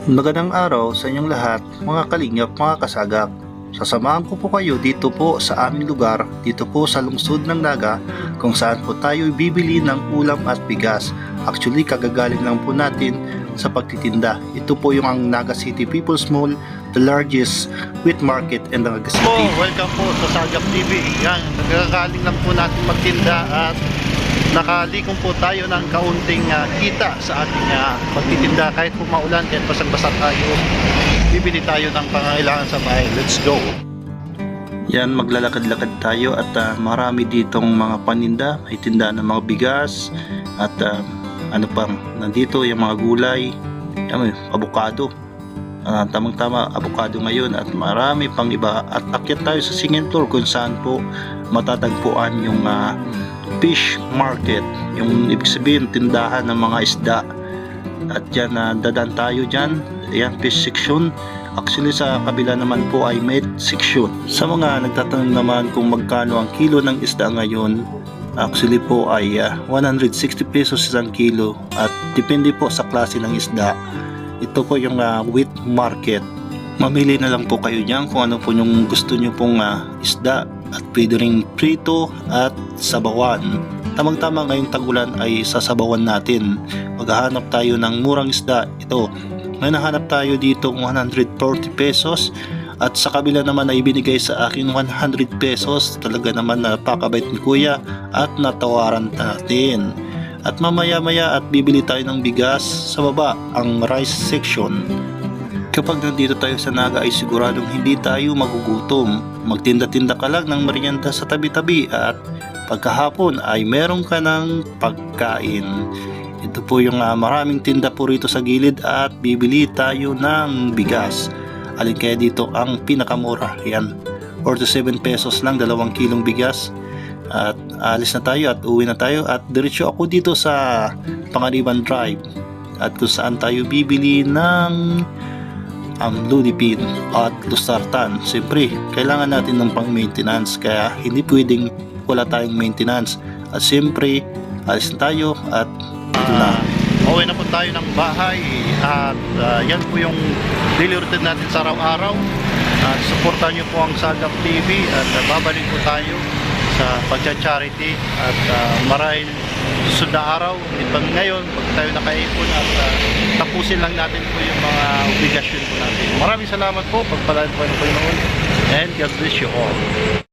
Magandang araw sa inyong lahat, mga kalingap, mga kasagap. Sasamahan ko po kayo dito po sa aming lugar, dito po sa lungsod ng Naga, kung saan po tayo bibili ng ulam at bigas. Actually, kagagaling lang po natin sa pagtitinda. Ito po yung ang Naga City People's Mall, the largest wheat market in Naga City. Welcome po sa Sagap TV. Yan, nagkakaling lang po natin magtinda at nakalikom po tayo ng kaunting kita sa ating pagtitinda. Kahit po maulan, kahit basag-basa tayo, bibili tayo ng pangangailangan sa bahay. Let's go! Yan, maglalakad-lakad tayo at marami ditong mga paninda. May tinda ng mga bigas at ano pang nandito, yung mga gulay, may avocado. Tamang-tama avocado ngayon at marami pang iba. At akyat tayo sa second floor kung saan po matatagpuan yung fish market, yung ibig sabihin tindahan ng mga isda. At dyan dadaan tayo dyan, ayan, fish section. Actually sa kabila naman po ay meat section. Sa mga nagtatanong naman kung magkano ang kilo ng isda ngayon, actually po ay 160 pesos isang kilo at depende po sa klase ng isda. Ito po yung wheat market. Mamili na lang po kayo dyan kung ano po yung gusto nyo pong isda at pwede ring prito at sabawan. Tamang-tama ngayong tagulan ay sasabawan natin. Maghahanap tayo ng murang isda. Ito, may nahanap tayo dito 140 pesos at sa kabila naman ay binigay sa akin 100 pesos. Talaga naman napakabait ni kuya at natawaran natin. At mamaya-maya at bibili tayo ng bigas sa baba, ang rice section. Kapag nandito tayo sa Naga ay siguradong hindi tayo magugutom. Magtinda-tinda ka lang ng merienda sa tabi-tabi at pagkahapon ay meron ka ng pagkain. Ito po yung maraming tinda po rito sa gilid at bibili tayo ng bigas. Alin kaya dito ang pinakamura? Yan, 47 pesos lang, 2 kilong bigas. At alis na tayo at uwi na tayo at diretso ako dito sa Pangaliban Drive at kung saan tayo bibili ng Ludipin at Lusartan. Siyempre, kailangan natin ng pang maintenance kaya hindi pwedeng wala tayong maintenance. At siyempre, alis na tayo at ito na. Uwi na po tayo ng bahay at yan po yung daily routine natin sa araw-araw. Suportahan nyo po ang Sagap TV at babalik po tayo sa pagcha-charity at marahil susunod na araw, ngayon pag tayo nakaipon at tapusin lang natin po yung mga obligasyon po natin. Maraming salamat po, pagpalaan po ng Panginoon and God bless you all.